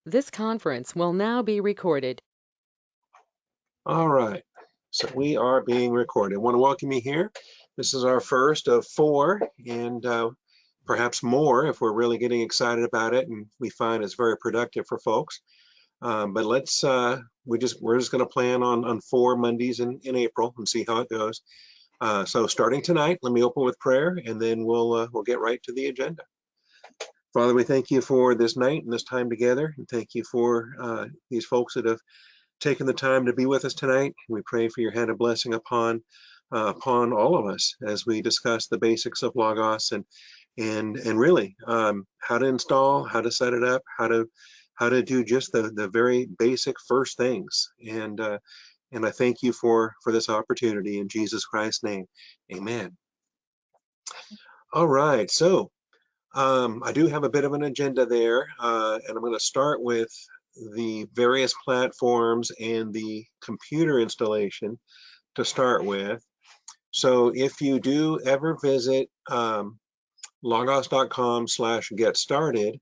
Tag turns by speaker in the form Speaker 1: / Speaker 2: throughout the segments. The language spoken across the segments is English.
Speaker 1: This conference will now be recorded.
Speaker 2: All right, so we are being recorded. I want to welcome you here. This is our first of 4, and perhaps more if we're really getting excited about it and we find it's very productive for folks. But let's we're just going to plan on 4 Mondays in April and see how it goes. So starting tonight, let me open with prayer, and then we'll get right to the agenda. Father, we thank you for this night and this time together, and thank you for these folks that have taken the time to be with us tonight. We pray for your hand of blessing upon all of us as we discuss the basics of Logos and really how to install, how to set it up, how to do just the very basic first things. And I thank you for this opportunity in Jesus Christ's name. Amen. All right, so I do have a bit of an agenda there, and I'm going to start with the various platforms and the computer installation to start with. So if you do ever visit logos.com/get started,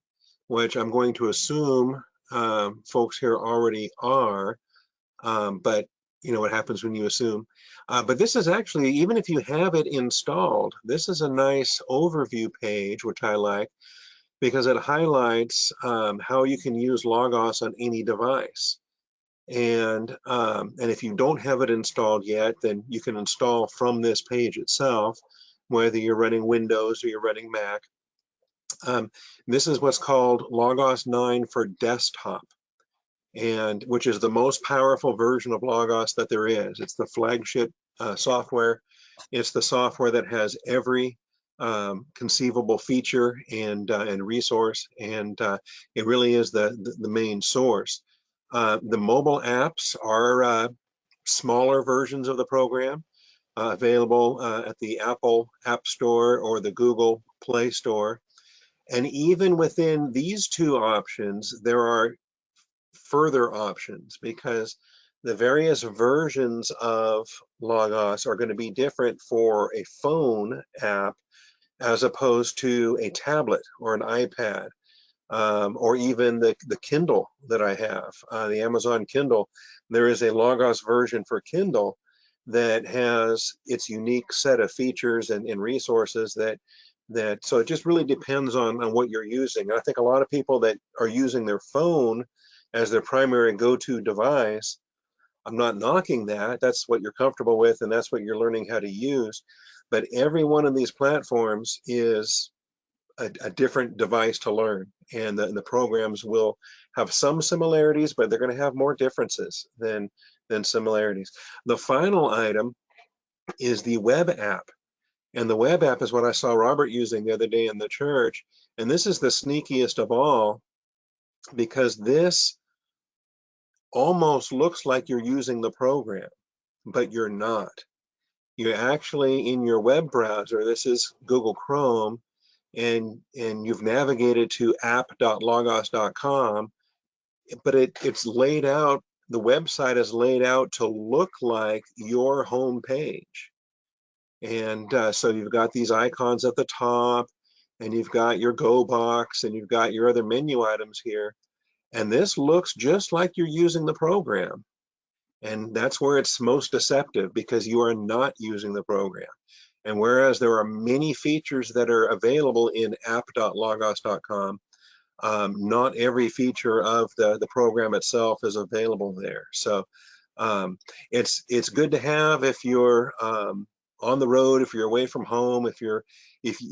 Speaker 2: which I'm going to assume folks here already are, but you know what happens when you assume. But this is actually, even if you have it installed, this is a nice overview page, which I like, because it highlights how you can use Logos on any device. And if you don't have it installed yet, then you can install from this page itself, whether you're running Windows or you're running Mac. This is what's called Logos 9 for desktop, and which is the most powerful version of Logos that there is. It's the flagship software. It's the software that has every conceivable feature and resource, and it really is the main source. The mobile apps are smaller versions of the program, available at the Apple App Store or the Google Play Store. And even within these two options, there are further options, because the various versions of Logos are going to be different for a phone app as opposed to a tablet or an iPad, or even the Kindle that I have, the Amazon Kindle. There is a Logos version for Kindle that has its unique set of features and resources so it just really depends on what you're using. I think a lot of people that are using their phone as their primary go-to device, I'm not knocking that. That's what you're comfortable with, and that's what you're learning how to use. But every one of these platforms is a different device to learn, and the programs will have some similarities, but they're going to have more differences than similarities. The final item is the web app, and the web app is what I saw Robert using the other day in the church, and this is the sneakiest of all, because this almost looks like you're using the program, but you're not. You're actually in your web browser. This is Google Chrome, and you've navigated to app.logos.com, but it's laid out, the website is laid out to look like your home page. And so you've got these icons at the top, and you've got your Go box, and you've got your other menu items here. And this looks just like you're using the program. And that's where it's most deceptive, because you are not using the program. And whereas there are many features that are available in app.logos.com, not every feature of the program itself is available there. So it's good to have if you're on the road, if you're away from home, if you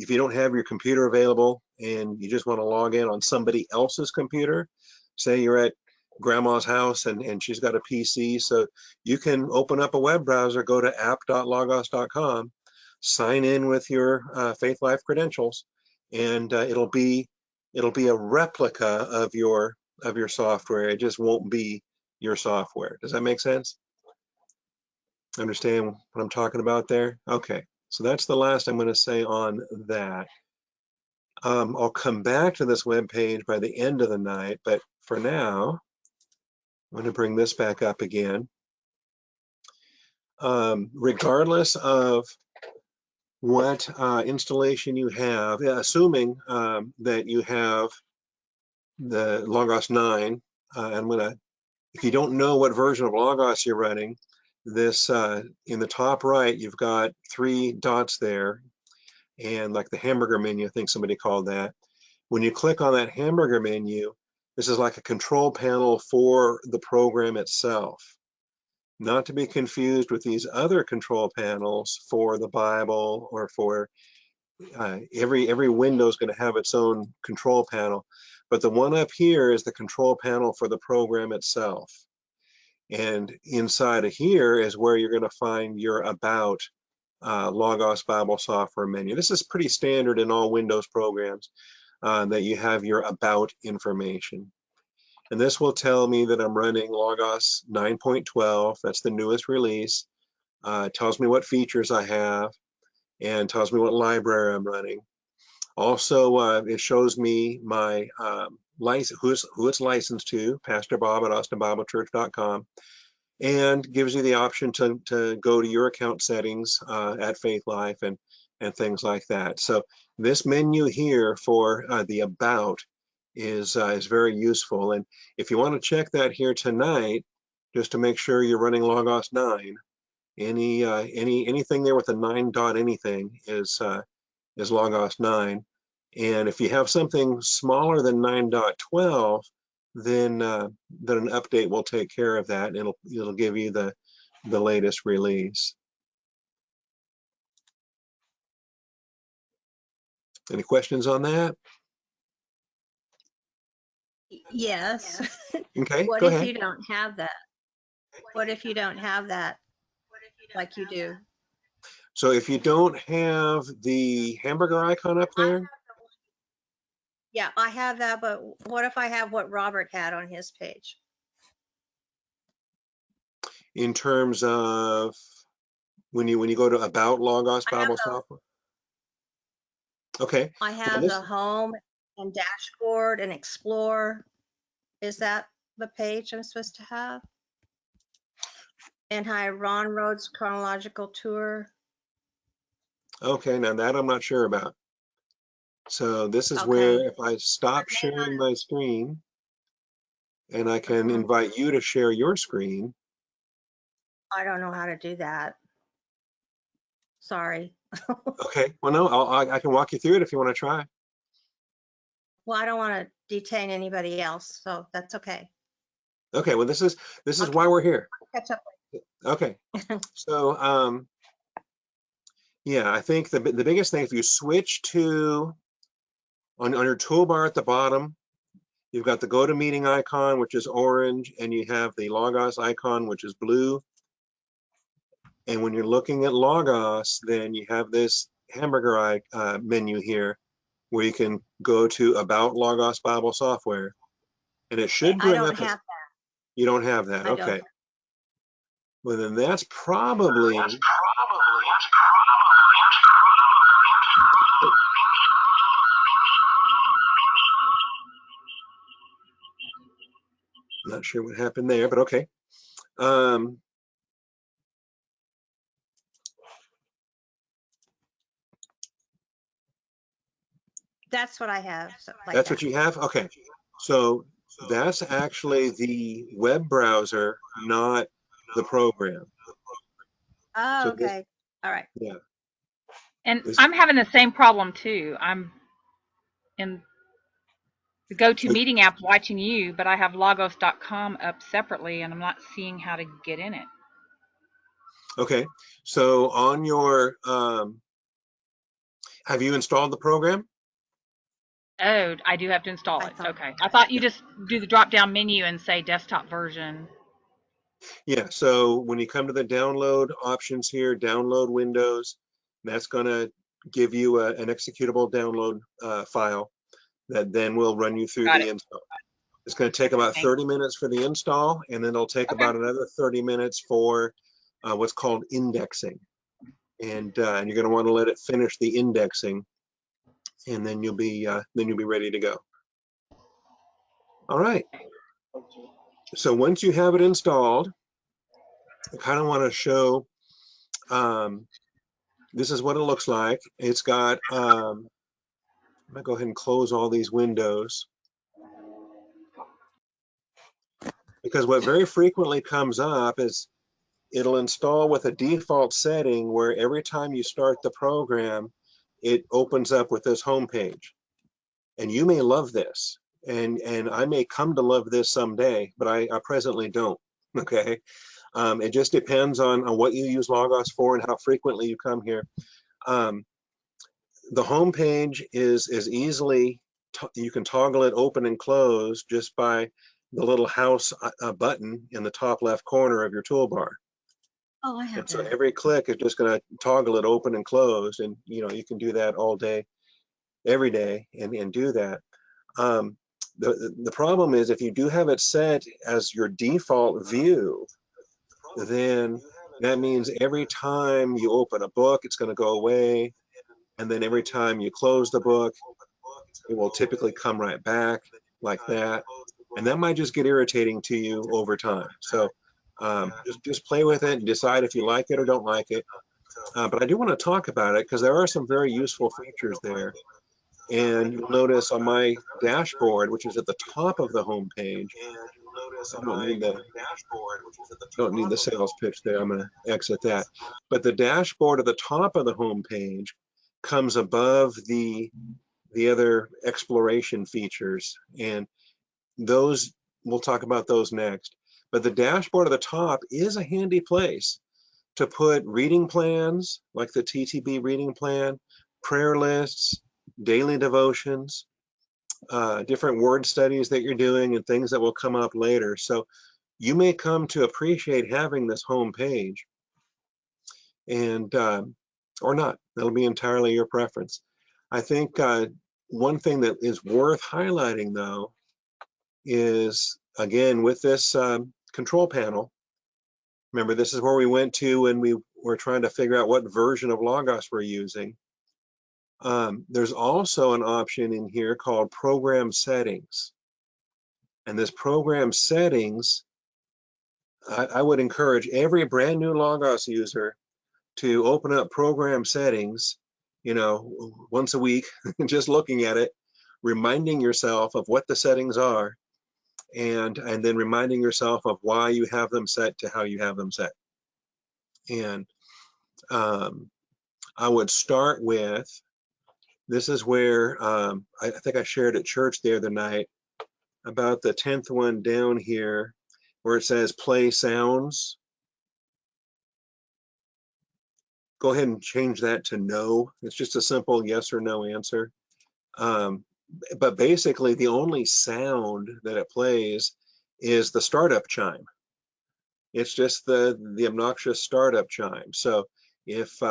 Speaker 2: don't have your computer available and you just want to log in on somebody else's computer. Say you're at grandma's house and she's got a PC, so you can open up a web browser, go to app.logos.com, sign in with your Faith Life credentials, and it'll be a replica of your software. It just won't be your software. Does that make sense? Understand what I'm talking about there? Okay, so that's the last I'm going to say on that. I'll come back to this web page by the end of the night, but for now, I'm going to bring this back up again. Regardless of what installation you have, assuming that you have the Logos 9. If you don't know what version of Logos you're running, this in the top right, you've got 3 dots there, and like the hamburger menu, I think somebody called that. When you click on that hamburger menu, this is like a control panel for the program itself. Not to be confused with these other control panels for the Bible or for every window is going to have its own control panel. But the one up here is the control panel for the program itself. And inside of here is where you're going to find your About Logos Bible software menu. This is pretty standard in all Windows programs that you have your About information. And this will tell me that I'm running Logos 9.12. That's the newest release. It tells me what features I have and tells me what library I'm running. Also, it shows me my license, who it's licensed to, Pastor Bob at austinbiblechurch.com, and gives you the option to go to your account settings at Faith Life and things like that. So this menu here for the About is very useful. And if you want to check that here tonight, just to make sure you're running Logos 9, anything there with a 9 dot anything is Logos 9. And if you have something smaller than 9.12, then an update will take care of that, and it'll give you the latest release. Any questions on that?
Speaker 3: Yes.
Speaker 2: Okay,
Speaker 3: What
Speaker 2: go
Speaker 3: if
Speaker 2: ahead.
Speaker 3: you don't have that? What if you don't have that like you do?
Speaker 2: So if you don't have the hamburger icon up there,
Speaker 3: Yeah, I have that, but what if I have what Robert had on his page?
Speaker 2: in terms of when you go to About Logos Bible Software. Okay.
Speaker 3: I have the home and dashboard and explore. Is that the page I'm supposed to have? And hi, Ron Rhodes chronological tour.
Speaker 2: Okay, now that I'm not sure about. So this is
Speaker 3: Okay.
Speaker 2: where if I stop sharing my screen and I can invite you to share your screen.
Speaker 3: I don't know how to do that. Sorry.
Speaker 2: Okay, well, no, I can walk you through it if you want to try.
Speaker 3: Well, I don't want to detain anybody else, so that's okay.
Speaker 2: Okay, well, this is
Speaker 3: Okay.
Speaker 2: why we're here.
Speaker 3: I'll catch up.
Speaker 2: Okay, so yeah, I think the biggest thing, if you switch to on your toolbar at the bottom, you've got the go to meeting icon, which is orange, and you have the Logos icon, which is blue. And when you're looking at Logos, then you have this hamburger menu here, where you can go to About Logos Bible Software, and it should bring up. I don't have that. You don't have that. Okay. Well, then that's probably. Not sure what happened there, but okay.
Speaker 3: That's what I have. Like
Speaker 2: that's what you have? Okay. So that's actually the web browser, not the program.
Speaker 3: Oh,
Speaker 2: so
Speaker 3: okay. All right.
Speaker 2: Yeah.
Speaker 4: And I'm having the same problem too. I'm in the GoToMeeting app watching you, but I have logos.com up separately and I'm not seeing how to get in it.
Speaker 2: Okay. So on your, have you installed the program?
Speaker 4: Oh, I do have to install it. Okay. I thought you just do the drop down menu and say desktop version.
Speaker 2: Yeah. So when you come to the download options here, download Windows, that's going to give you an executable download file that then will run you through the install. It's going to take about 30 minutes for the install, and then it'll take about another 30 minutes for what's called indexing. And you're going to want to let it finish the indexing, and then you'll be ready to go. All right. So once you have it installed, I kind of want to show. This is what it looks like. It's got. I'm gonna go ahead and close all these windows. because what very frequently comes up is it'll install with a default setting where every time you start the program, it opens up with this home page. And you may love this, and I may come to love this someday, but I presently don't, okay? It just depends on what you use Logos for and how frequently you come here. The home page is easily, you can toggle it open and close just by the little house button in the top left corner of your toolbar.
Speaker 3: Oh, I have
Speaker 2: And so
Speaker 3: that.
Speaker 2: every click is just going to toggle it open and closed, and you can do that all day, every day, and do that. The problem is if you do have it set as your default view, then that means every time you open a book, it's going to go away. And then every time you close the book, it will typically come right back like that. And that might just get irritating to you over time. So just play with it and decide if you like it or don't like it. But I do want to talk about it because there are some very useful features there. And you'll notice on my dashboard, which is at the top of the home page, I don't need the sales pitch there. I'm going to exit that. But the dashboard at the top of the home page comes above the other exploration features, and those, we'll talk about those next. But the dashboard at the top is a handy place to put reading plans, like the TTB reading plan, prayer lists, daily devotions, different word studies that you're doing, and things that will come up later. So you may come to appreciate having this home page, and or not. That'll be entirely your preference. I think one thing that is worth highlighting, though, is, again, with this control panel, remember, this is where we went to when we were trying to figure out what version of Logos we're using. There's also an option in here called Program Settings. And this Program Settings, I would encourage every brand new Logos user to open up Program Settings, once a week, just looking at it, reminding yourself of what the settings are, and then reminding yourself of why you have them set to how you have them set. And I would start with, this is where I think I shared at church the other night about the 10th one down here where it says play sounds. Go ahead and change that to no. It's just a simple yes or no answer. But basically the only sound that it plays is the startup chime. It's just the obnoxious startup chime. So if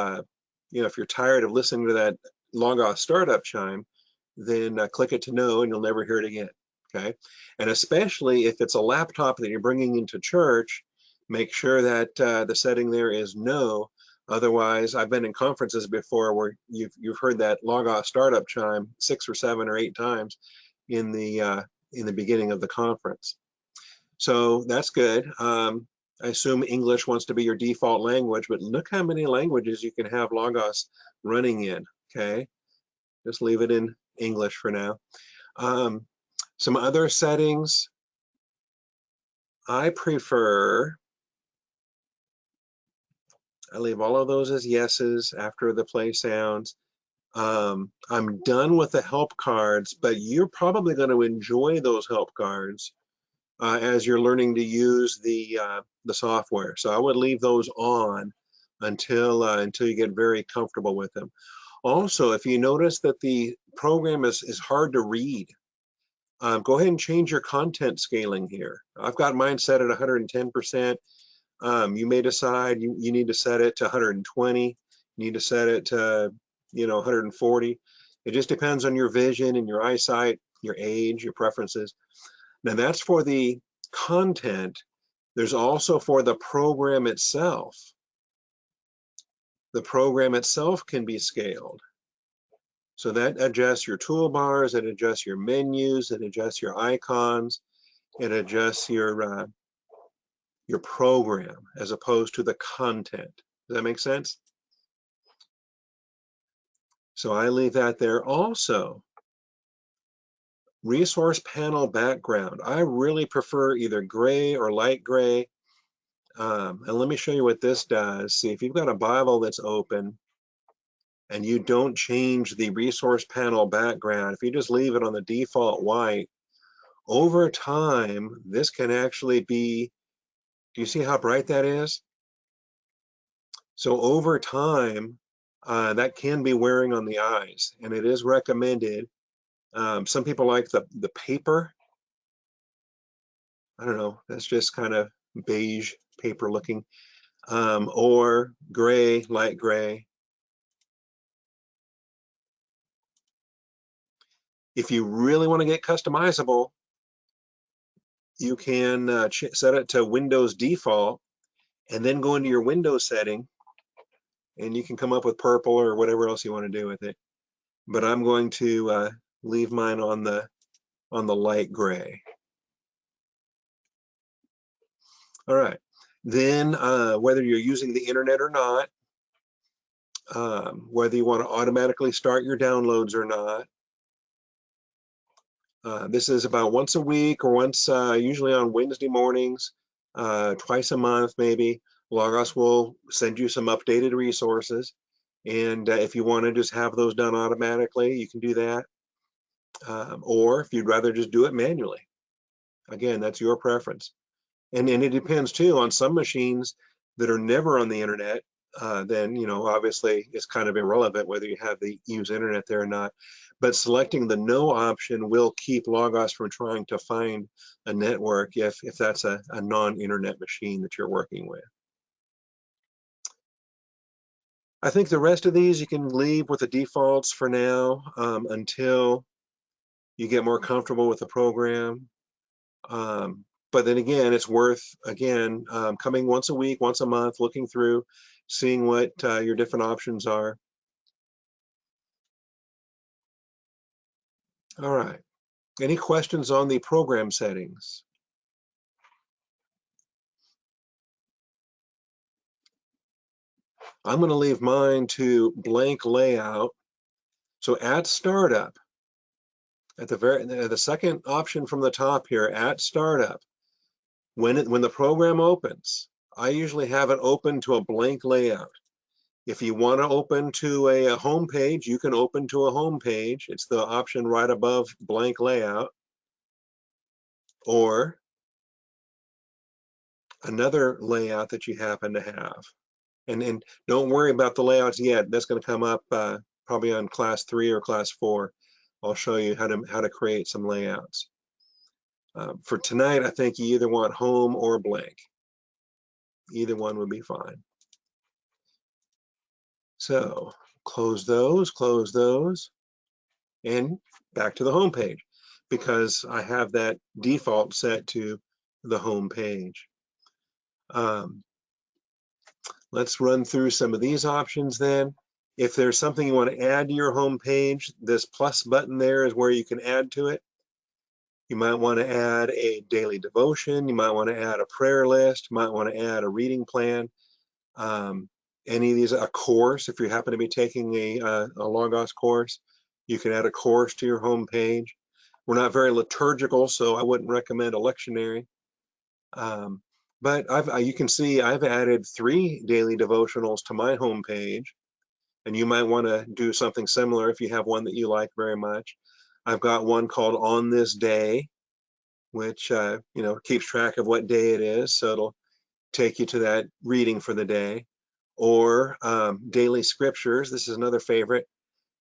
Speaker 2: if you're tired of listening to that Logos startup chime, then click it to no, and you'll never hear it again. Okay, and especially if it's a laptop that you're bringing into church, make sure that the setting there is no. Otherwise, I've been in conferences before where you've heard that Logos startup chime 6 or 7 or 8 times in the beginning of the conference. So that's good. I assume English wants to be your default language, but look how many languages you can have Logos running in. Okay, just leave it in English for now. Some other settings I prefer. I leave all of those as yeses after the play sounds. I'm done with the help cards, but you're probably going to enjoy those help cards as you're learning to use the software. So I would leave those on until you get very comfortable with them. Also, if you notice that the program is hard to read, go ahead and change your content scaling here. I've got mine set at 110%. You may decide you need to set it to 120. You need to set it to 140. It just depends on your vision and your eyesight, your age, your preferences. Now that's for the content. There's also for the program itself. The program itself can be scaled. So that adjusts your toolbars, it adjusts your menus, it adjusts your icons, it adjusts your program as opposed to the content. Does that make sense? So I leave that there. Also, resource panel background. I really prefer either gray or light gray. And let me show you what this does. See, if you've got a Bible that's open and you don't change the resource panel background, if you just leave it on the default white, over time, this can actually be, do you see how bright that is? So over time, that can be wearing on the eyes, and it is recommended. Some people like the paper. I don't know, that's just kind of beige paper looking, or gray, light gray. If you really want to get customizable, you can set it to Windows default and then go into your Windows setting, and you can come up with purple or whatever else you want to do with it. But I'm going to leave mine on the light gray. All right. Then whether you're using the internet or not, whether you want to automatically start your downloads or not, this is about once a week or once, usually on Wednesday mornings, twice a month maybe. Logos will send you some updated resources. And if you want to just have those done automatically, you can do that. Or if you'd rather just do it manually. Again, that's your preference. And it depends too on some machines that are never on the internet. Then, you know, obviously it's kind of irrelevant whether you have the use internet there or not. But selecting the no option will keep Logos from trying to find a network if that's a non-internet machine that you're working with. I think the rest of these you can leave with the defaults for now until you get more comfortable with the program. But then again, it's worth, again, coming once a week, once a month, looking through, seeing what your different options are. All right. Any questions on the program settings? I'm going to leave mine to blank layout. So at startup, at the second option from the top here, at startup, when the program opens, I usually have it open to a blank layout. If you want to open to a home page, you can open to a home page. It's the option right above blank layout. Or another layout that you happen to have. And don't worry about the layouts yet. That's going to come up probably on class 3 or class 4. I'll show you how to create some layouts. For tonight, I think you either want home or blank. Either one would be fine. So close those, and back to the home page because I have that default set to the home page. Let's run through some of these options then. If there's something you want to add to your home page, this plus button there is where you can add to it. You might want to add a daily devotion. You might want to add a prayer list. You might want to add a reading plan. Any of these, a course, if you happen to be taking a Logos course, you can add a course to your home page. We're not very liturgical, so I wouldn't recommend a lectionary. But you can see I've added 3 daily devotionals to my home page, and you might want to do something similar if you have one that you like very much. I've got one called On This Day, which you know, keeps track of what day it is, so it'll take you to that reading for the day. Or daily scriptures. This is another favorite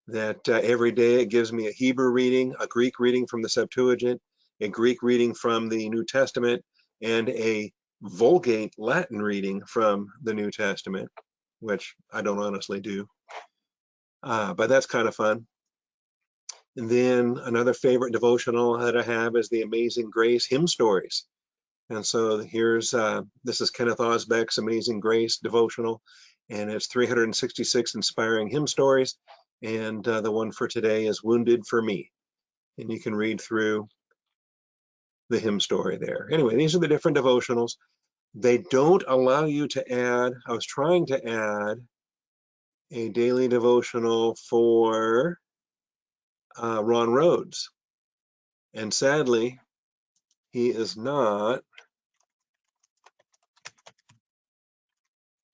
Speaker 2: that every day it gives me a Hebrew reading, a Greek reading from the Septuagint, a Greek reading from the New Testament, and a Vulgate Latin reading from the New Testament, which I don't honestly do, but that's kind of fun. And then another favorite devotional that I have is the Amazing Grace hymn stories. And so here's, this is Kenneth Osbeck's Amazing Grace devotional, and it's 366 inspiring hymn stories. And the one for today is Wounded for Me. And you can read through the hymn story there. Anyway, these are the different devotionals. They don't allow you to add, I was trying to add a daily devotional for Ron Rhodes. And sadly, he is not.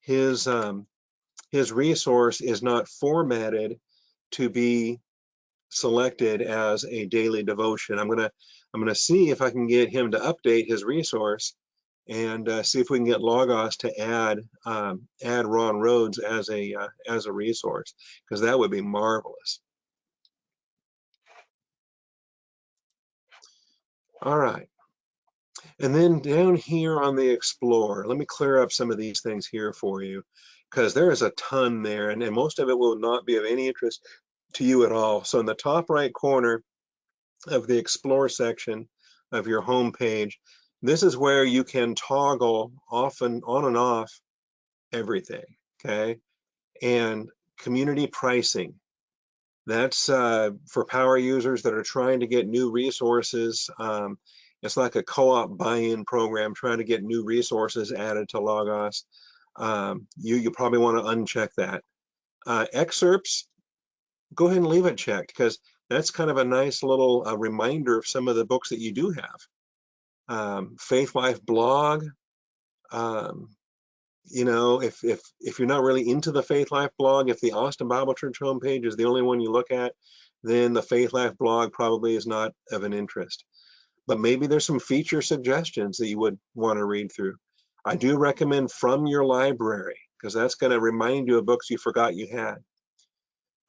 Speaker 2: His resource is not formatted to be selected as a daily devotion. I'm gonna see if I can get him to update his resource and see if we can get Logos to add Ron Rhodes as a resource, because that would be marvelous. All right. And then down here on the Explorer, let me clear up some of these things here for you, because there is a ton there, and most of it will not be of any interest to you at all. So in the top right corner of the Explore section of your home page, this is where you can toggle often on and off everything, okay? And community pricing. That's for power users that are trying to get new resources. It's like a co-op buy-in program trying to get new resources added to Logos. You probably want to uncheck that. Excerpts, go ahead and leave it checked, because that's kind of a nice little reminder of some of the books that you do have. Faith Life blog, you know, if you're not really into the Faith Life blog, if the Austin Bible Church homepage is the only one you look at, then the Faith Life blog probably is not of an interest. But maybe there's some feature suggestions that you would want to read through. I do recommend From Your Library, because that's going to remind you of books you forgot you had.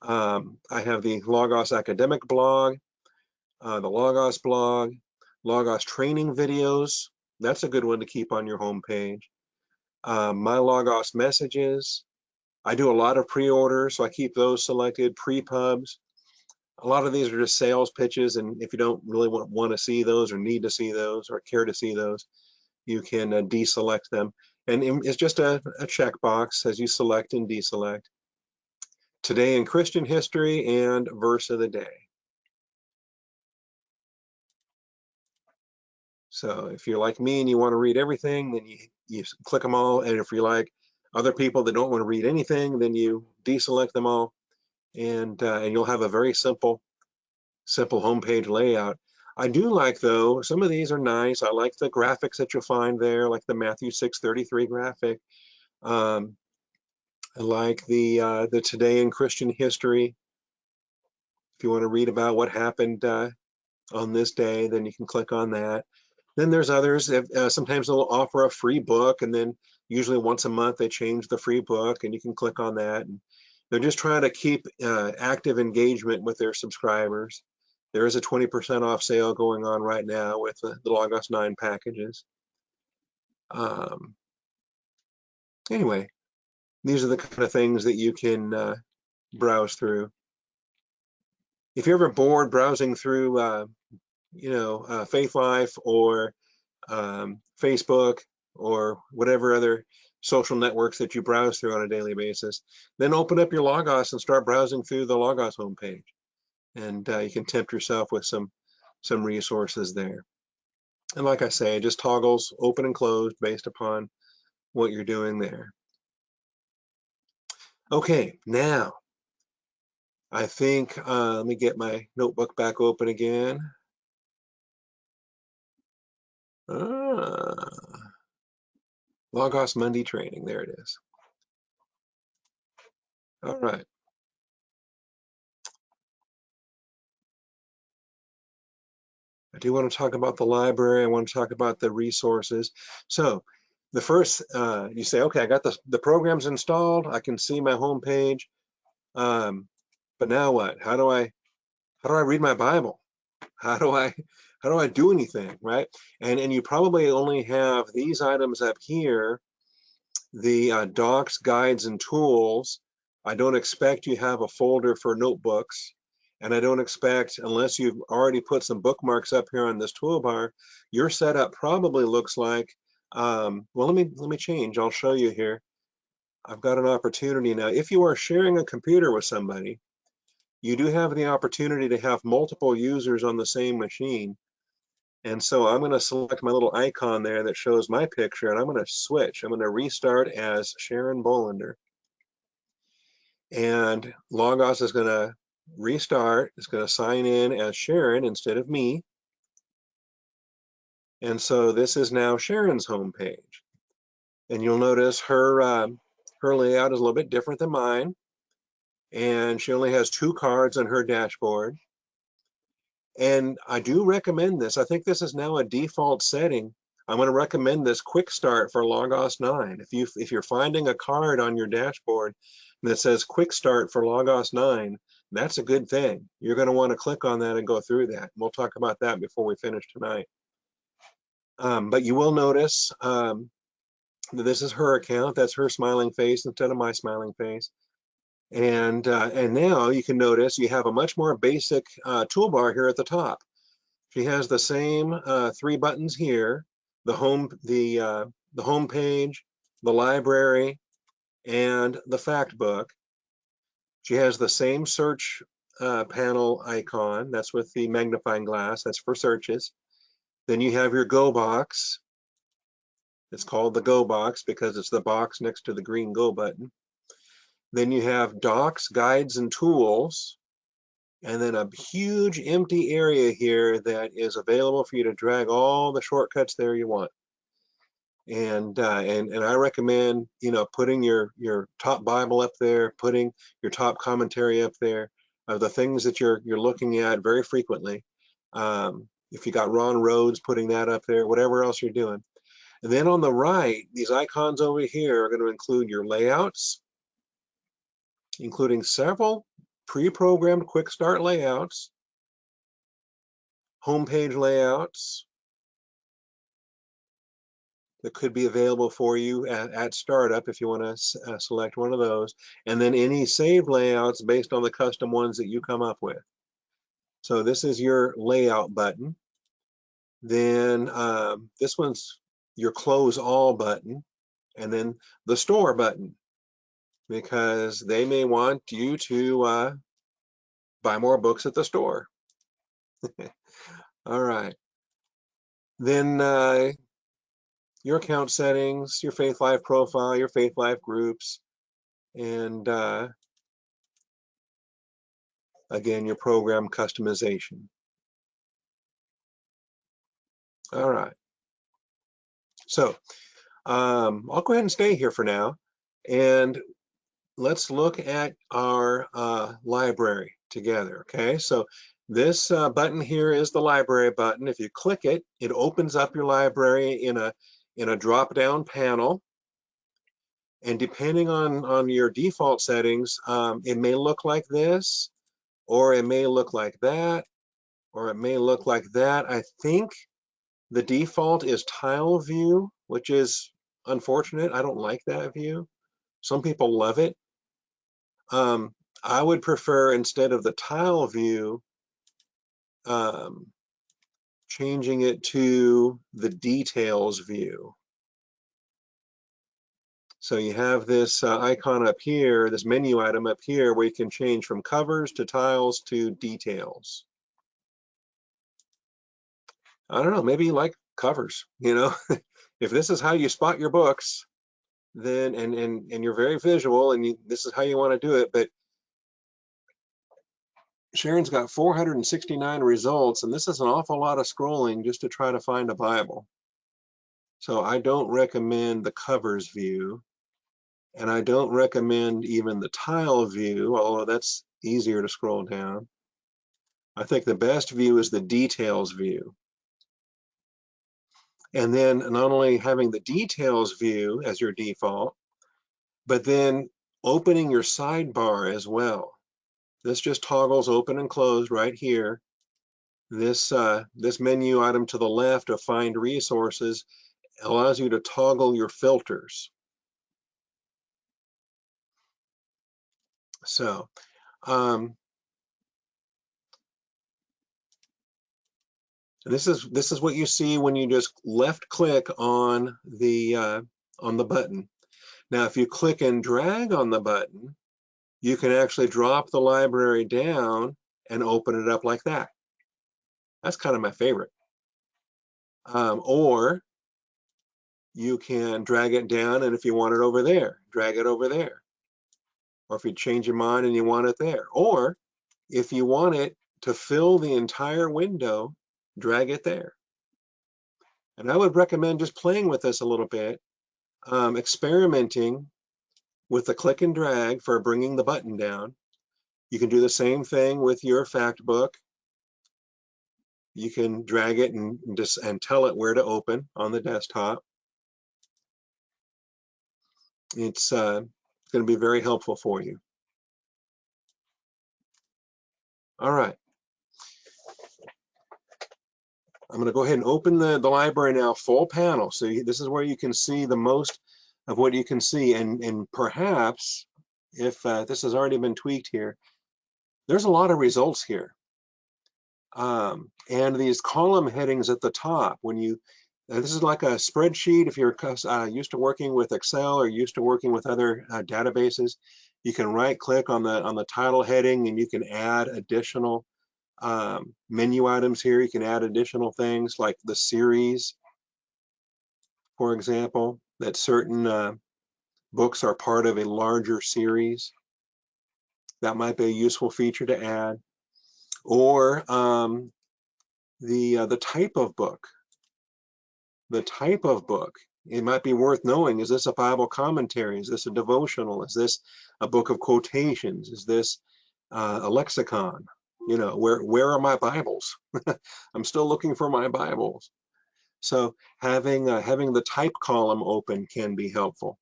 Speaker 2: I have the Logos Academic blog, the Logos blog, Logos training videos. That's a good one to keep on your homepage. My Logos messages. I do a lot of pre-orders, so I keep those selected. Pre-pubs. A lot of these are just sales pitches, and if you don't really want to see those or need to see those or care to see those, you can deselect them. And it's just a checkbox as you select and deselect. Today in Christian History and Verse of the Day. So if you're like me and you want to read everything, then you click them all. And if you're like other people that don't want to read anything, then you deselect them all. And you'll have a very simple homepage layout. I do like, though, some of these are nice. I like the graphics that you'll find there, like the Matthew 6:33 graphic. I like the Today in Christian History. If you want to read about what happened on this day, then you can click on that. Then there's others. Sometimes they'll offer a free book, and then usually once a month they change the free book, and you can click on that. And they're just trying to keep active engagement with their subscribers. There is a 20% off sale going on right now with the Logos 9 packages. Anyway, these are the kind of things that you can browse through. If you're ever bored browsing through, Faith Life or Facebook or whatever other social networks that you browse through on a daily basis, then open up your Logos and start browsing through the Logos homepage. And you can tempt yourself with some resources there. And like I say, it just toggles open and closed based upon what you're doing there. Okay, now I think, let me get my notebook back open again. Logos Monday training, there it is. All right. I do want to talk about the library. I want to talk about the resources. So the first, you say, okay, I got the programs installed. I can see my home page. But now what? How do I read my Bible? How do I do anything, right? And you probably only have these items up here, the docs, guides, and tools. I don't expect you have a folder for notebooks. And I don't expect, unless you've already put some bookmarks up here on this toolbar, your setup probably looks like, well, let me change. I'll show you here. I've got an opportunity now. If you are sharing a computer with somebody, you do have the opportunity to have multiple users on the same machine. And so I'm going to select my little icon there that shows my picture, and I'm going to switch. I'm going to restart as Sharon Bolander. And Logos is going to restart. It's going to sign in as Sharon instead of me. And so this is now Sharon's home page. And you'll notice her layout is a little bit different than mine. And she only has 2 cards on her dashboard. And I do recommend this. I think this is now a default setting. I'm going to recommend this quick start for Logos 9. If you're finding a card on your dashboard that says quick start for Logos 9, that's a good thing. You're going to want to click on that and go through that. We'll talk about that before we finish tonight. But you will notice that this is her account. That's her smiling face instead of my smiling face. And now you can notice you have a much more basic toolbar here at the top. She has the same 3 buttons here: the home page, the library, and the fact book. She has the same search panel icon. That's with the magnifying glass. That's for searches. Then you have your Go box. It's called the Go box because it's the box next to the green Go button. Then you have Docs, Guides, and Tools, and then a huge empty area here that is available for you to drag all the shortcuts there you want. And I recommend, putting your top Bible up there, putting your top commentary up there, the things that you're looking at very frequently. If you got Ron Rhodes, putting that up there, whatever else you're doing. And then on the right, these icons over here are going to include your layouts, including several pre-programmed quick start layouts, homepage layouts that could be available for you at startup if you want to select one of those, and then any saved layouts based on the custom ones that you come up with. So this is your layout button. Then this one's your close all button, and then the store button, because they may want you to buy more books at the store. All right. Then your account settings, your Faith Life profile, your Faith Life groups, and again, your program customization. All right. So I'll go ahead and stay here for now, and let's look at our library together. Okay, so this button here is the library button. If you click it, it opens up your library in a drop-down panel. And depending on your default settings, it may look like this, or it may look like that, or it may look like that. I think the default is tile view, which is unfortunate. I don't like that view. Some people love it. I would prefer, instead of the tile view, changing it to the details view. So you have this icon up here, this menu item up here, where you can change from covers to tiles to details. I don't know, maybe you like covers, If this is how you spot your books, then and you're very visual, and this is how you want to do it. But Sharon's got 469 results, and this is an awful lot of scrolling just to try to find a Bible. So I don't recommend the covers view, and I don't recommend even the tile view, although that's easier to scroll down. I think the best view is the details view. And then not only having the details view as your default, but then opening your sidebar as well. This just toggles open and close right here. This menu item to the left of Find Resources allows you to toggle your filters. So this is what you see when you just left click on the button. Now, if you click and drag on the button, you can actually drop the library down and open it up like that. That's kind of my favorite. Or you can drag it down, and if you want it over there, drag it over there. Or if you change your mind and you want it there. Or if you want it to fill the entire window, drag it there. And I would recommend just playing with this a little bit, experimenting with the click and drag for bringing the button down. You can do the same thing with your fact book. You can drag it and tell it where to open on the desktop. It's going to be very helpful for you. All right. I'm going to go ahead and open the library now, full panel. So this is where you can see the most of what you can see. And perhaps, if this has already been tweaked here, there's a lot of results here. And these column headings at the top, when you, this is like a spreadsheet. If you're used to working with Excel or used to working with other databases, you can right click on the title heading and you can add additional menu items here. You can add additional things like the series, for example, that certain books are part of a larger series. That might be a useful feature to add. Or the type of book. The type of book. It might be worth knowing, is this a Bible commentary? Is this a devotional? Is this a book of quotations? Is this a lexicon? You know, where are my Bibles? I'm still looking for my Bibles. So having the type column open can be helpful.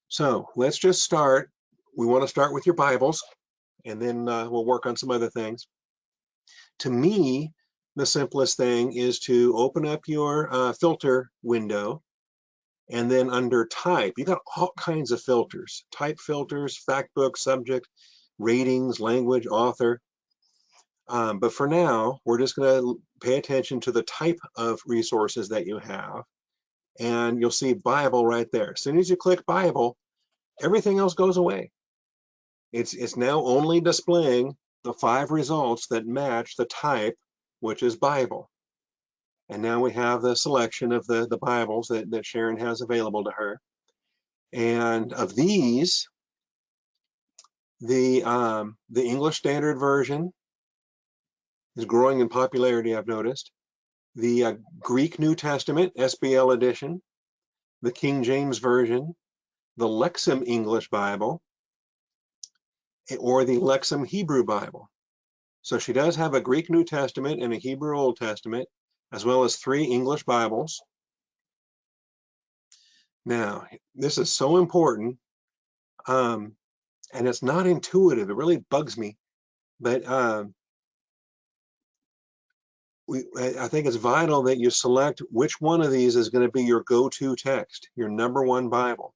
Speaker 2: So let's just start. We want to start with your Bibles, and then we'll work on some other things. To me, the simplest thing is to open up your filter window, and then under type, you got all kinds of filters: type filters, fact book, subject, ratings, language, author. But for now, we're just going to pay attention to the type of resources that you have. And you'll see Bible right there. As soon as you click Bible, everything else goes away. It's now only displaying the 5 results that match the type, which is Bible. And now we have the selection of the Bibles that Sharon has available to her. And of these, the English Standard Version is growing in popularity, I've noticed. The Greek New Testament, SBL edition, the King James Version, the Lexham English Bible, or the Lexham Hebrew Bible. So she does have a Greek New Testament and a Hebrew Old Testament, as well as 3 English Bibles. Now, this is so important, and it's not intuitive. It really bugs me, but I think it's vital that you select which one of these is going to be your go-to text, your #1 Bible.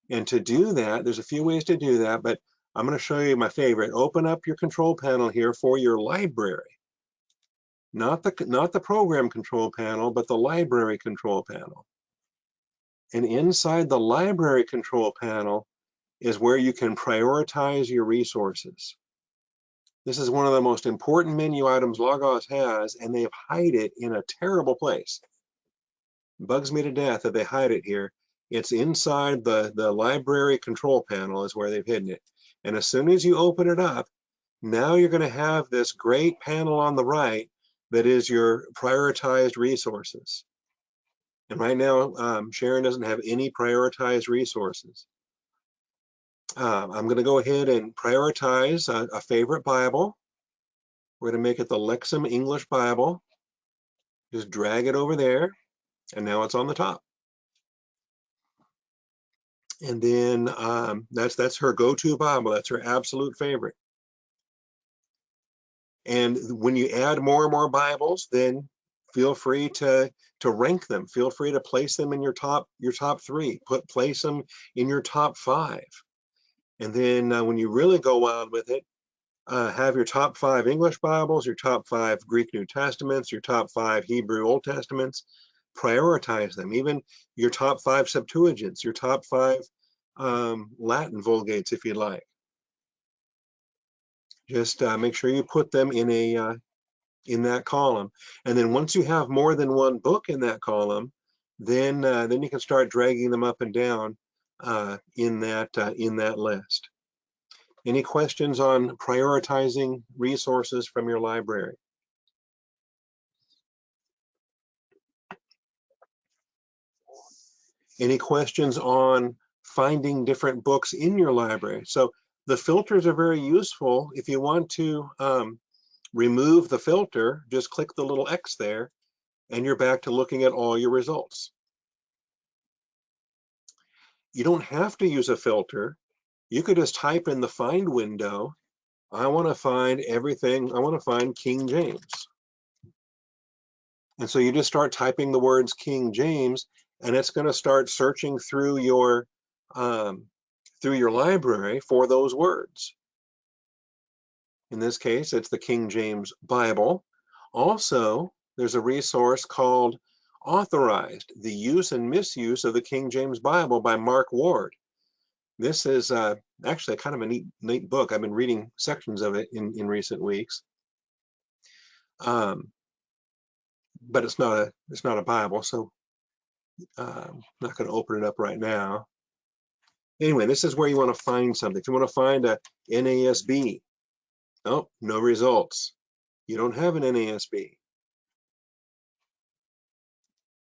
Speaker 2: And to do that, there's a few ways to do that, but I'm going to show you my favorite. Open up your control panel here for your library. Not the program control panel, but the library control panel. And inside the library control panel is where you can prioritize your resources. This is one of the most important menu items Logos has, and they hide it in a terrible place. It bugs me to death that they hide it here. It's inside the library control panel is where they've hidden it. And as soon as you open it up, now you're going to have this great panel on the right that is your prioritized resources. And right now, Sharon doesn't have any prioritized resources. I'm going to go ahead and prioritize a favorite Bible. We're going to make it the Lexham English Bible. Just drag it over there, and now it's on the top. And then that's her go-to Bible. That's her absolute favorite. And when you add more and more Bibles, then feel free to rank them. Feel free to place them in your top 3. Place them in your top 5. And then when you really go wild with it, have your top 5 English Bibles, your top 5 Greek New Testaments, your top 5 Hebrew Old Testaments. Prioritize them. Even your top 5 Septuagints, your top 5 Latin Vulgates, if you'd like. Just make sure you put them in that column. And then once you have more than one book in that column, then you can start dragging them up and down in that list. Any questions on prioritizing resources from your library? Any questions on finding different books in your library? So the filters are very useful. If you want to remove the filter, just click the little X there, and you're back to looking at all your results. You don't have to use a filter. You could just type in the find window, I want to find everything, I want to find King James. And so you just start typing the words King James, and it's going to start searching through your library for those words. In this case, it's the King James Bible. Also, there's a resource called Authorized, the Use and Misuse of the King James Bible by Mark Ward. This is actually kind of a neat book. I've been reading sections of it in recent weeks. But it's not a Bible, so I'm not going to open it up right now. Anyway, this is where you want to find something. If you want to find a NASB, oh, no results. You don't have an NASB.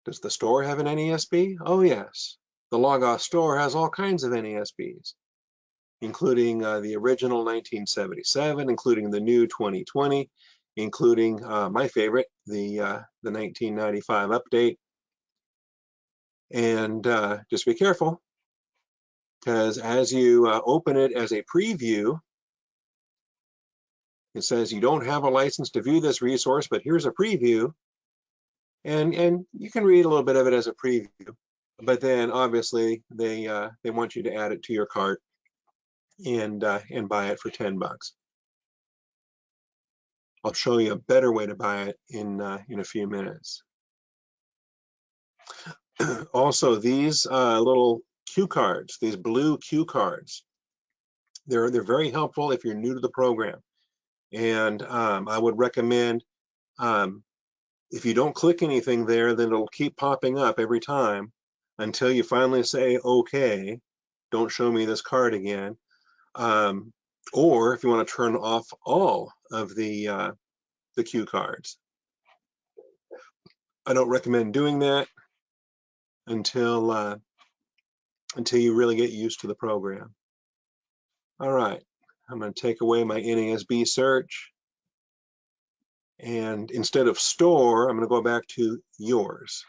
Speaker 2: Does the store have an NASB? Oh, yes. The Logos store has all kinds of NASBs, including the original 1977, including the new 2020, including my favorite, the 1995 update. And just be careful, because as you open it as a preview, it says you don't have a license to view this resource, but here's a preview. And you can read a little bit of it as a preview, but then obviously they want you to add it to your cart and buy it for $10. I'll show you a better way to buy it in a few minutes. Also, these little cue cards, these blue cue cards, they're very helpful if you're new to the program. And I would recommend, if you don't click anything there, then it'll keep popping up every time until you finally say, okay, don't show me this card again. Or if you want to turn off all of the cue cards. I don't recommend doing that until you really get used to the program. All right, I'm going to take away my NASB search. And instead of store, I'm going to go back to yours.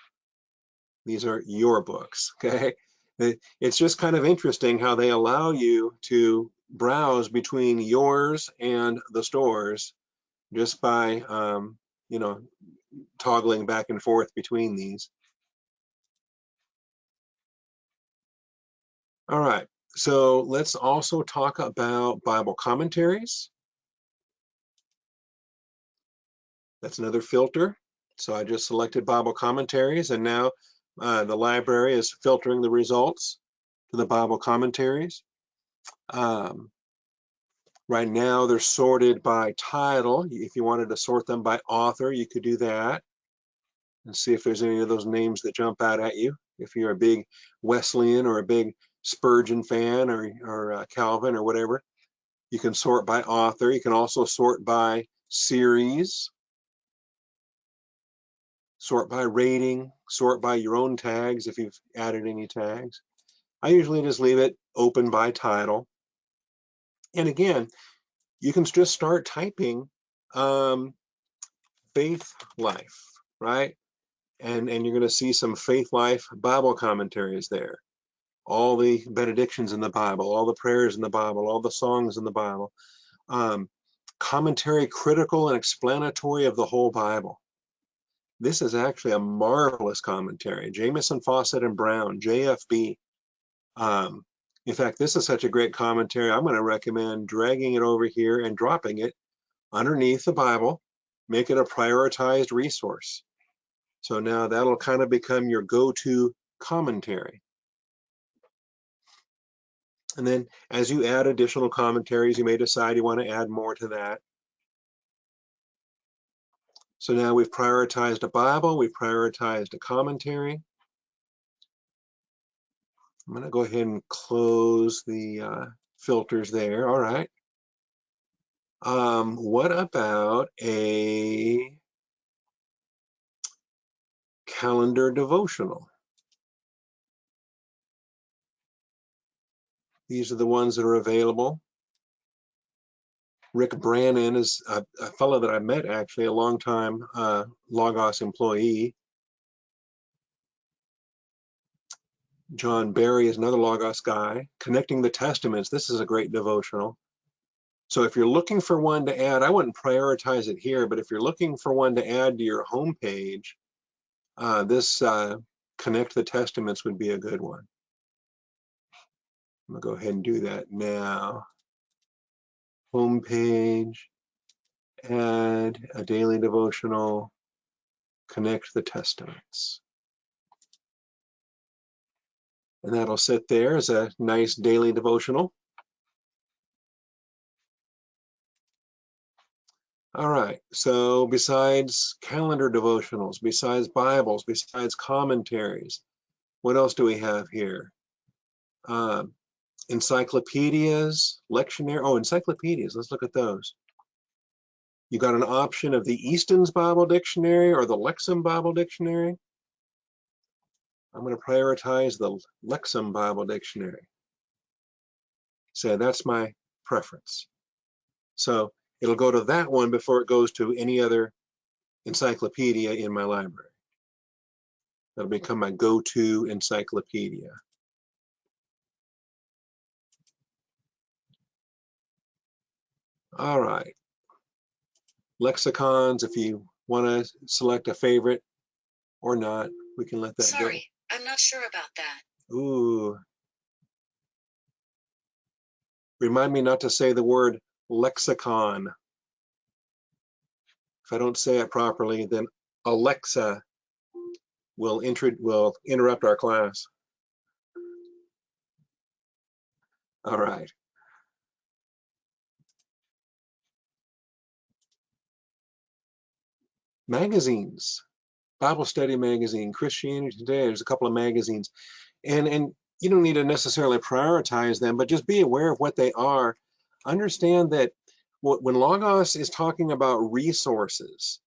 Speaker 2: These are your books, okay? It's just kind of interesting how they allow you to browse between yours and the stores just by, toggling back and forth between these. All right, so let's also talk about Bible commentaries. That's another filter. So I just selected Bible commentaries, and now the library is filtering the results to the Bible commentaries. Right now they're sorted by title. If you wanted to sort them by author, you could do that and see if there's any of those names that jump out at you. If you're a big Wesleyan or a big Spurgeon fan or Calvin or whatever, you can sort by author. You can also sort by series, sort by rating, sort by your own tags if you've added any tags. I usually just leave it open by title. And again, you can just start typing Faith Life, right? And you're going to see some Faith Life Bible commentaries there. All the benedictions in the Bible, all the prayers in the Bible, all the songs in the Bible. Commentary critical and explanatory of the whole Bible. This is actually a marvelous commentary. Jamieson, Fawcett, and Brown, JFB. In fact, this is such a great commentary, I'm going to recommend dragging it over here and dropping it underneath the Bible, make it a prioritized resource. So now that'll kind of become your go-to commentary. And then as you add additional commentaries, you may decide you want to add more to that. So now we've prioritized a Bible, we've prioritized a commentary. I'm going to go ahead and close the filters there. All right. What about a calendar devotional? These are the ones that are available. Rick Brannon is a fellow that I met, actually, a longtime Logos employee. John Barry is another Logos guy. Connecting the Testaments, this is a great devotional. So if you're looking for one to add, I wouldn't prioritize it here, but if you're looking for one to add to your homepage, this Connect the Testaments would be a good one. I'm gonna go ahead and do that now. Homepage, add a daily devotional, Connect the Testaments. And that'll sit there as a nice daily devotional. All right, so besides calendar devotionals, besides Bibles, besides commentaries, what else do we have here? Encyclopedias, lectionary, encyclopedias, let's look at those. You got an option of the Easton's Bible Dictionary or the Lexham Bible Dictionary. I'm going to prioritize the Lexham Bible Dictionary. So that's my preference. So it'll go to that one before it goes to any other encyclopedia in my library. That'll become my go-to encyclopedia. All right. Lexicons, if you want to select a favorite or not, we can let that go.
Speaker 5: Sorry, I'm not sure about that.
Speaker 2: Ooh. Remind me not to say the word lexicon. If I don't say it properly, then Alexa will interrupt our class. All right. Magazines, Bible Study Magazine, Christianity Today, there's a couple of magazines. And you don't need to necessarily prioritize them, but just be aware of what they are. Understand that when Logos is talking about resources,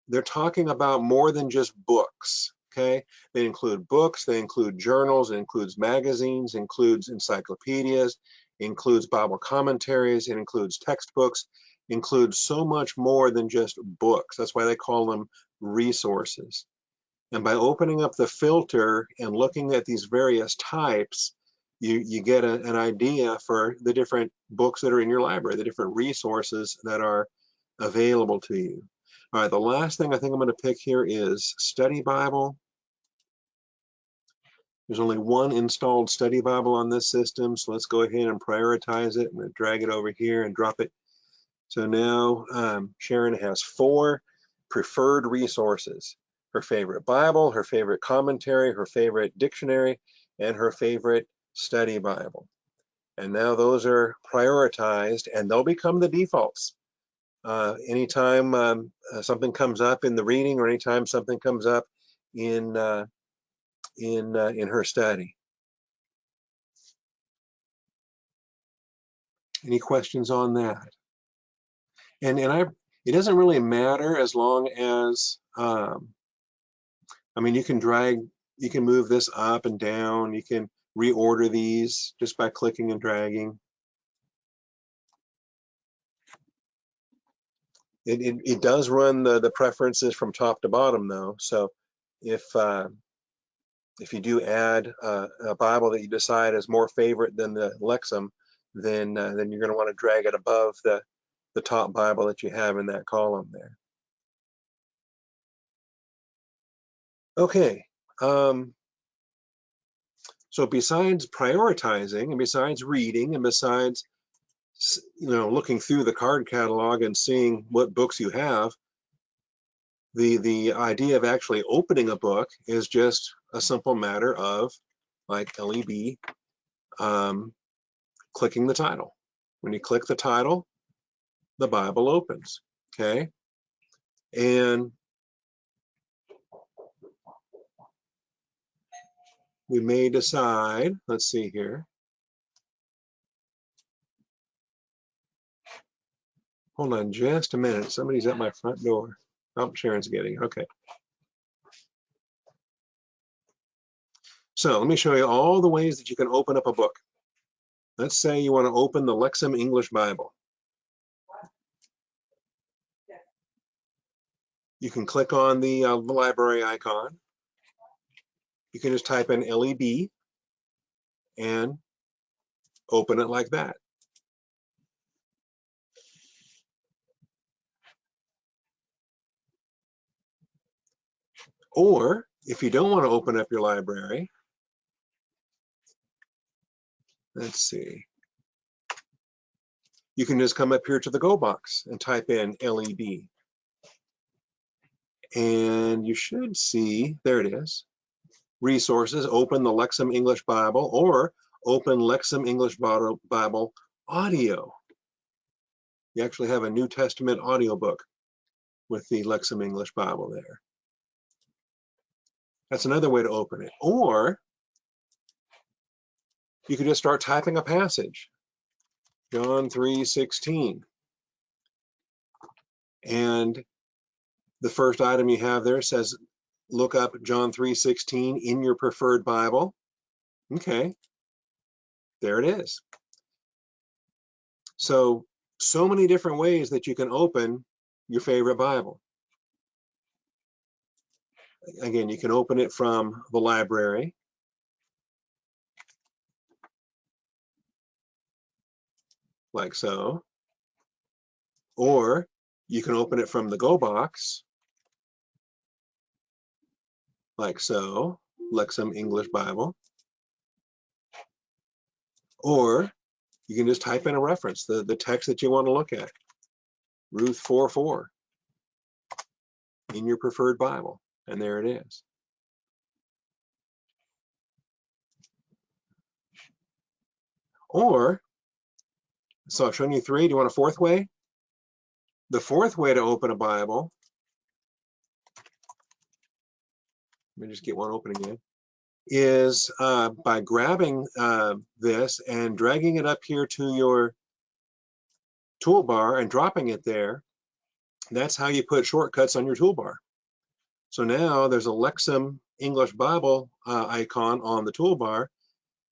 Speaker 2: they're talking about more than just books, okay? They include books, they include journals, it includes magazines, it includes encyclopedias, it includes Bible commentaries, it includes textbooks, it includes so much more than just books. That's why they call them resources. And by opening up the filter and looking at these various types, you get an idea for the different books that are in your library, the different resources that are available to you. All right, the last thing I think I'm going to pick here is Study Bible. There's only one installed Study Bible on this system, so let's go ahead and prioritize it. I'm going to drag it over here and drop it. So now Sharon has 4 preferred resources. Her favorite Bible, her favorite commentary, her favorite dictionary, and her favorite Study Bible. And now those are prioritized and they'll become the defaults. Anytime something comes up in the reading or anytime something comes up in her study. Any questions on that? And it doesn't really matter as long as I mean, you can move this up and down. You can reorder these just by clicking and dragging. It does run the preferences from top to bottom though. So if you do add a Bible that you decide is more favorite than the Lexham, then you're going to want to drag it above the top Bible that you have in that column there. Okay. So besides prioritizing and besides reading and besides looking through the card catalog and seeing what books you have, the idea of actually opening a book is just a simple matter of, like LEB, clicking the title. When you click the title, the Bible opens, okay? And we may decide, let's see here. Hold on just a minute. Somebody's at my front door. Oh, Sharon's getting it. Okay. So let me show you all the ways that you can open up a book. Let's say you want to open the Lexham English Bible. You can click on the library icon. You can just type in LEB and open it like that. Or if you don't want to open up your library, let's see, you can just come up here to the Go box and type in LEB. And you should see, there it is, resources, open the Lexham English Bible, or open Lexham English Bible audio. You actually have a New Testament audiobook with the Lexham English Bible there. That's another way to open it. Or you could just start typing a passage, John 3:16. And the first item you have there says, look up John 3:16 in your preferred Bible. Okay, there it is. So many different ways that you can open your favorite Bible. Again, you can open it from the library. Like so. Or you can open it from the Go box. Like so, Lexham English Bible. Or you can just type in a reference, the text that you want to look at. Ruth 4:4 in your preferred Bible. And there it is. Or, so I've shown you three. Do you want a fourth way? The fourth way to open a Bible, let me just get one open again, is by grabbing this and dragging it up here to your toolbar and dropping it there. That's how you put shortcuts on your toolbar. So now there's a Lexham English Bible icon on the toolbar,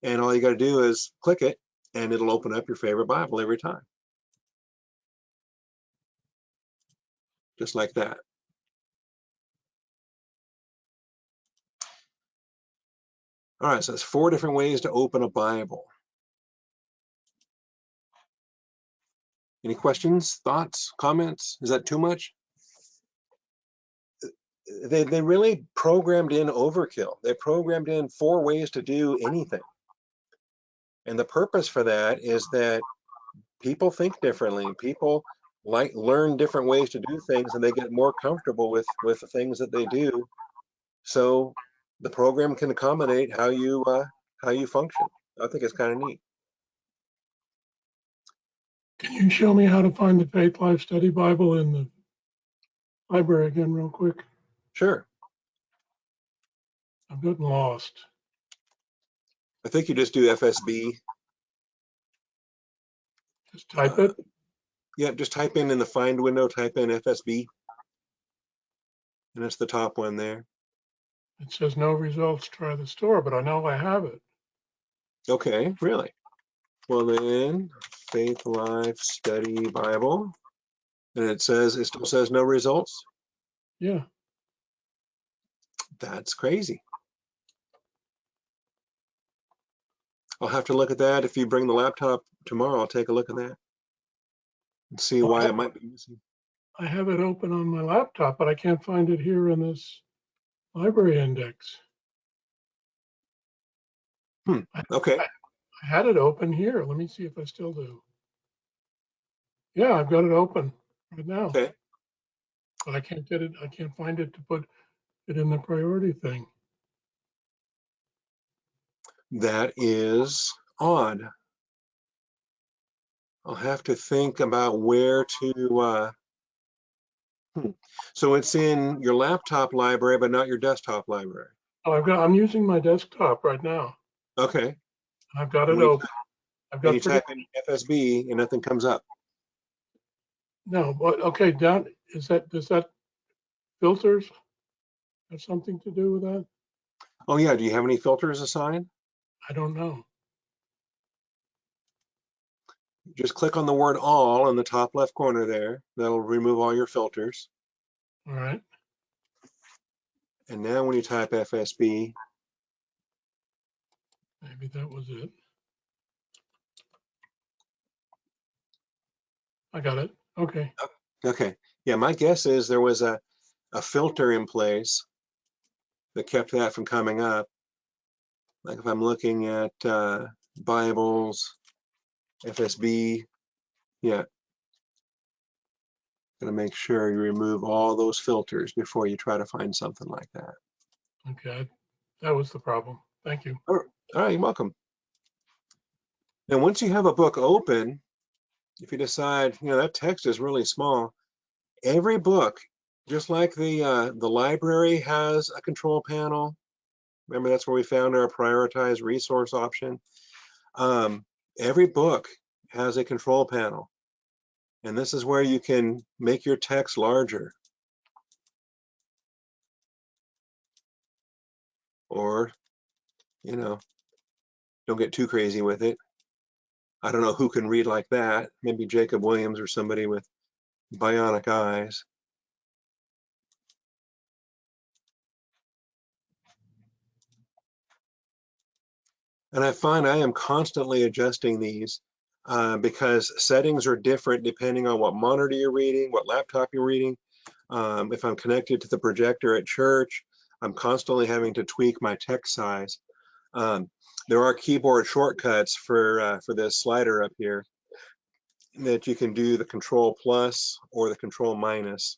Speaker 2: and all you got to do is click it, and it'll open up your favorite Bible every time. Just like that. All right, so that's 4 different ways to open a Bible. Any questions, thoughts, comments? Is that too much? They really programmed in overkill. They programmed in 4 ways to do anything. And the purpose for that is that people think differently. People learn different ways to do things, and they get more comfortable with the things that they do. So the program can accommodate how you function. I think it's kind of neat.
Speaker 6: Can you show me how to find the Faith Life Study Bible in the library again real quick?
Speaker 2: Sure.
Speaker 6: I've gotten lost.
Speaker 2: I think you just do FSB.
Speaker 6: Just type it?
Speaker 2: Yeah, just type in the find window, type in FSB. And it's the top one there.
Speaker 6: It says no results, try the store, but I know I have it.
Speaker 2: Okay, really? Well then, Faith Life Study Bible. And it still says no results?
Speaker 6: Yeah.
Speaker 2: That's crazy. I'll have to look at that. If you bring the laptop tomorrow, I'll take a look at that and see why it might be missing.
Speaker 6: I have it open on my laptop, but I can't find it here in this library index.
Speaker 2: Okay.
Speaker 6: I had it open here. Let me see if I still do. Yeah, I've got it open right now.
Speaker 2: Okay.
Speaker 6: But I can't get it. I can't find it to put it in the priority thing.
Speaker 2: That is odd. I'll have to think about where to. So it's in your laptop library, but not your desktop library.
Speaker 6: Oh, I'm using my desktop right now.
Speaker 2: Okay.
Speaker 6: I've got it open.
Speaker 2: And you type in FSB and nothing comes up.
Speaker 6: No, but okay, does that filters have something to do with that?
Speaker 2: Oh yeah, do you have any filters assigned?
Speaker 6: I don't know.
Speaker 2: just click on the word all in the top left corner there. That'll remove all your filters.
Speaker 6: All right.
Speaker 2: And now when you type FSB,
Speaker 6: Maybe that was it. I got it. Okay.
Speaker 2: okay. Yeah, my guess is there was a filter in place that kept that from coming up. Like if I'm looking at Bibles, FSB, yeah, gonna make sure you remove all those filters before you try to find something like that.
Speaker 6: Okay. That was the problem. Thank you.
Speaker 2: All right, you're welcome. Now, once you have a book open, if you decide, that text is really small, every book, just like the library has a control panel. Remember, that's where we found our prioritized resource option. Every book has a control panel. And this is where you can make your text larger. Or, don't get too crazy with it. I don't know who can read like that. Maybe Jacob Williams or somebody with bionic eyes. And I find I am constantly adjusting these because settings are different depending on what monitor you're reading, what laptop you're reading. If I'm connected to the projector at church, I'm constantly having to tweak my text size. There are keyboard shortcuts for this slider up here that you can do the Control plus or the Control minus,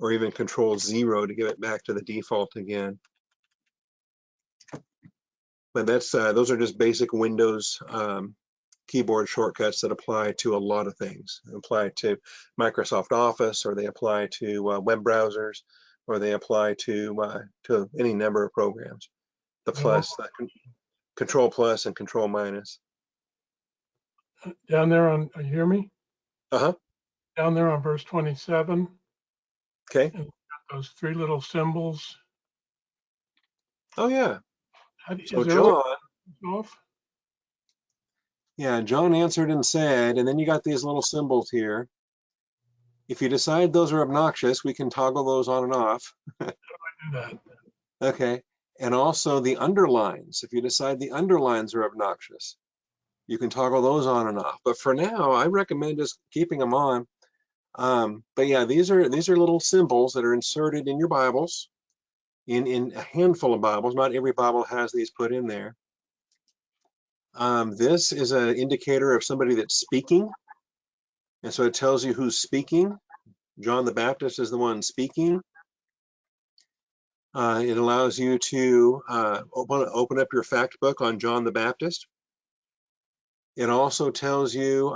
Speaker 2: or even Control 0 to give it back to the default again. But those are just basic Windows keyboard shortcuts that apply to a lot of things. They apply to Microsoft Office, or they apply to web browsers, or they apply to any number of programs. The plus, Control plus and Control minus.
Speaker 6: Down there on, you hear me?
Speaker 2: Uh-huh.
Speaker 6: Down there on verse 27.
Speaker 2: Okay.
Speaker 6: And those three little symbols.
Speaker 2: Oh, yeah. So
Speaker 6: Is there
Speaker 2: John,
Speaker 6: off?
Speaker 2: yeah, John answered and said, and then you got these little symbols here. If you decide those are obnoxious, we can toggle those on and off.
Speaker 6: How do I do that?
Speaker 2: Okay. And also the underlines. If you decide the underlines are obnoxious, you can toggle those on and off. But for now, I recommend just keeping them on. But yeah, these are little symbols that are inserted in your Bibles, in a handful of Bibles. Not every Bible has these put in there. This is an indicator of somebody that's speaking. And so it tells you who's speaking. John the Baptist is the one speaking. It allows you to open up your fact book on John the Baptist. It also tells you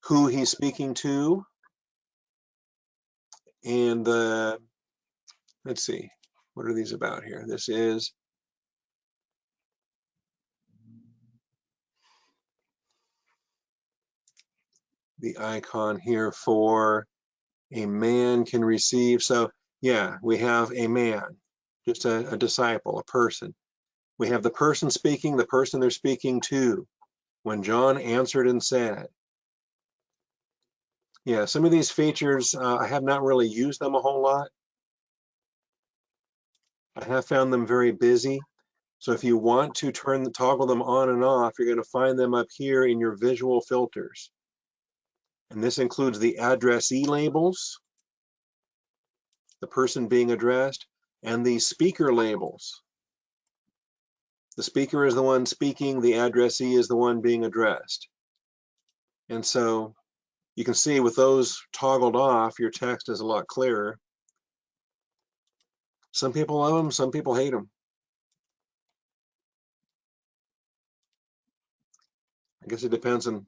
Speaker 2: who he's speaking to. And let's see, what are these about here? This is the icon here for a man can receive. So yeah, we have a man, just a disciple, a person. We have the person speaking, the person they're speaking to. When John answered and said. Yeah, some of these features, I have not really used them a whole lot. I have found them very busy. So if you want to toggle them on and off, you're going to find them up here in your visual filters. And this includes the addressee labels, the person being addressed, and the speaker labels. The speaker is the one speaking, the addressee is the one being addressed. And so you can see with those toggled off, your text is a lot clearer. Some people love them, some people hate them. I guess it depends on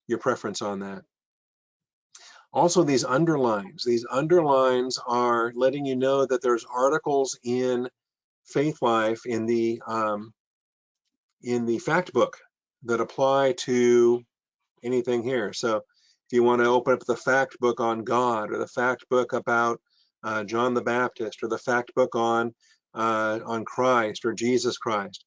Speaker 2: your preference on that. Also, these underlines are letting you know that there's articles in Faith Life in the fact book that apply to anything here. So if you want to open up the fact book on God, or the fact book about John the Baptist, or the fact book on Christ or Jesus Christ,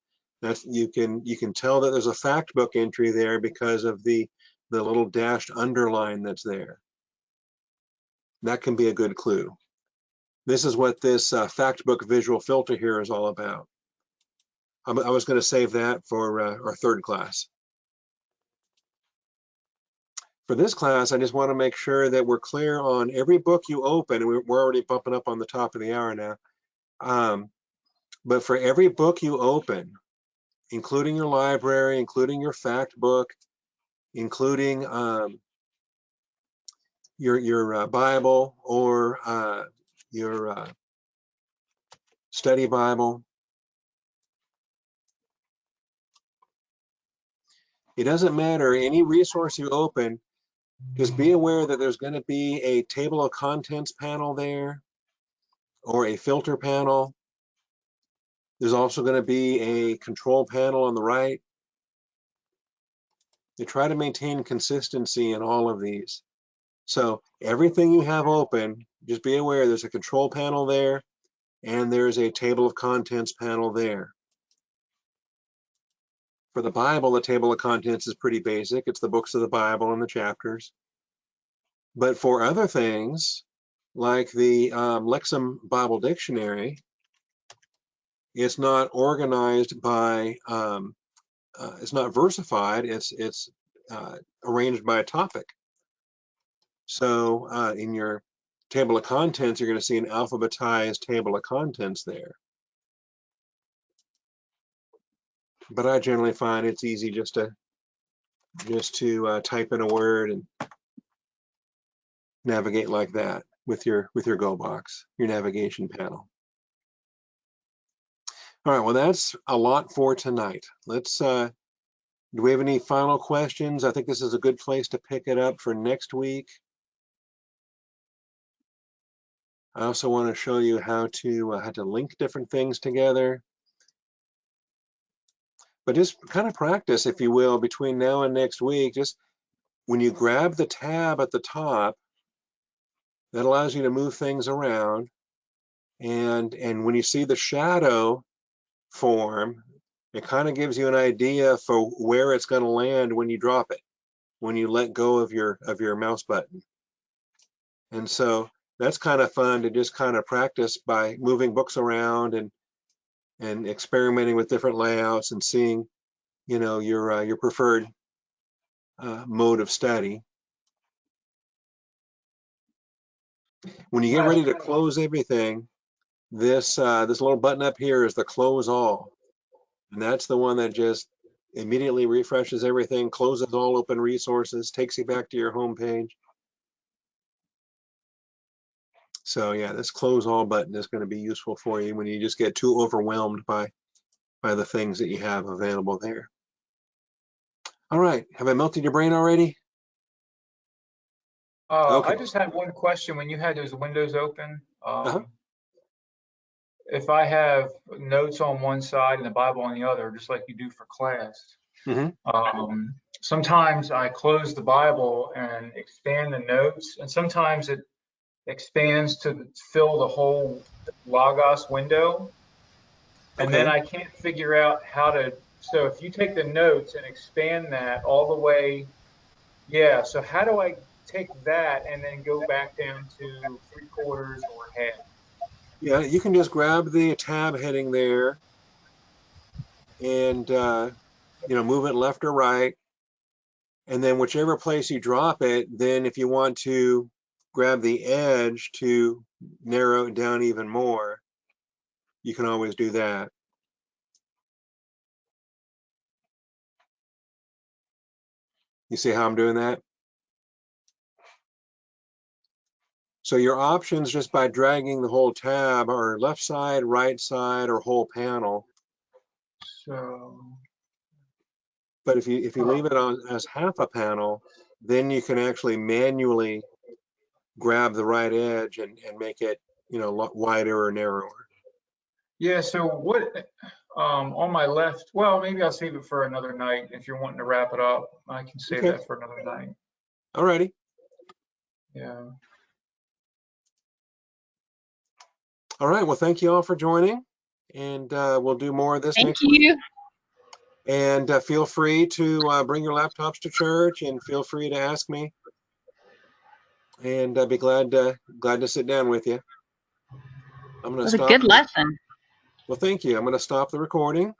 Speaker 2: You can tell that there's a fact book entry there because of the little dashed underline that's there. That can be a good clue. This is what this fact book visual filter here is all about. I was going to save that for our third class. For this class, I just want to make sure that we're clear on every book you open, and we're already bumping up on the top of the hour now. But for every book you open, including your library, including your fact book, including your Bible or your study Bible, it doesn't matter, any resource you open, just be aware that there's going to be a table of contents panel there or a filter panel. There's also going to be a control panel on the right. You try to maintain consistency in all of these. So everything you have open, just be aware there's a control panel there and there's a table of contents panel there. For the Bible, the table of contents is pretty basic. It's the books of the Bible and the chapters. But for other things, like the Lexham Bible Dictionary, it's not organized by, it's not versified, it's arranged by a topic. So in your table of contents, you're going to see an alphabetized table of contents there. But I generally find it's easy just to type in a word and navigate like that with your Go box, your navigation panel. All right, well, that's a lot for tonight. Let's, do we have any final questions? I think this is a good place to pick it up for next week. I also want to show you how to link different things together. But just kind of practice, if you will, between now and next week. Just when you grab the tab at the top, that allows you to move things around. And when you see the shadow form, it kind of gives you an idea for where it's going to land when you drop it, when you let go of your mouse button. And so that's kind of fun to just kind of practice by moving books around and experimenting with different layouts and seeing, you know, your preferred mode of study. When you get ready to close everything, this little button up here is the close all, and that's the one that just immediately refreshes everything, closes all open resources, takes you back to your home page. So yeah, this close all button is going to be useful for you when you just get too overwhelmed by the things that you have available there. All right, have I melted your brain already? Okay.
Speaker 7: I just had one question. When you had those windows open, if I have notes on one side and the Bible on the other, just like you do for class, sometimes I close the Bible and expand the notes, and sometimes it expands to fill the whole Logos window. And then I can't figure out how to, so if you take the notes and expand that all the way, yeah, so how do I take that and then go back down to 3/4 or half?
Speaker 2: Yeah, you can just grab the tab heading there and you know, move it left or right, and then whichever place you drop it, then if you want to grab the edge to narrow it down even more, you can always do that. You see how I'm doing that? So your options just by dragging the whole tab are left side, right side, or whole panel.
Speaker 7: So,
Speaker 2: but if you leave it on as half a panel, then you can actually manually grab the right edge and make it, you know, wider or narrower.
Speaker 7: Yeah, so what, on my left, well, maybe I'll save it for another night. If you're wanting to wrap it up, I can save that for another night.
Speaker 2: Alrighty.
Speaker 7: Yeah.
Speaker 2: All right, well, thank you all for joining, and we'll do more of this
Speaker 4: Thank
Speaker 2: next week.
Speaker 4: you.
Speaker 2: And feel free to bring your laptops to church, and feel free to ask me. And I'd be glad to sit down with you. I'm
Speaker 4: It
Speaker 2: going to
Speaker 4: was a
Speaker 2: stop.
Speaker 4: good lesson.
Speaker 2: Well, thank you. I'm going to stop the recording.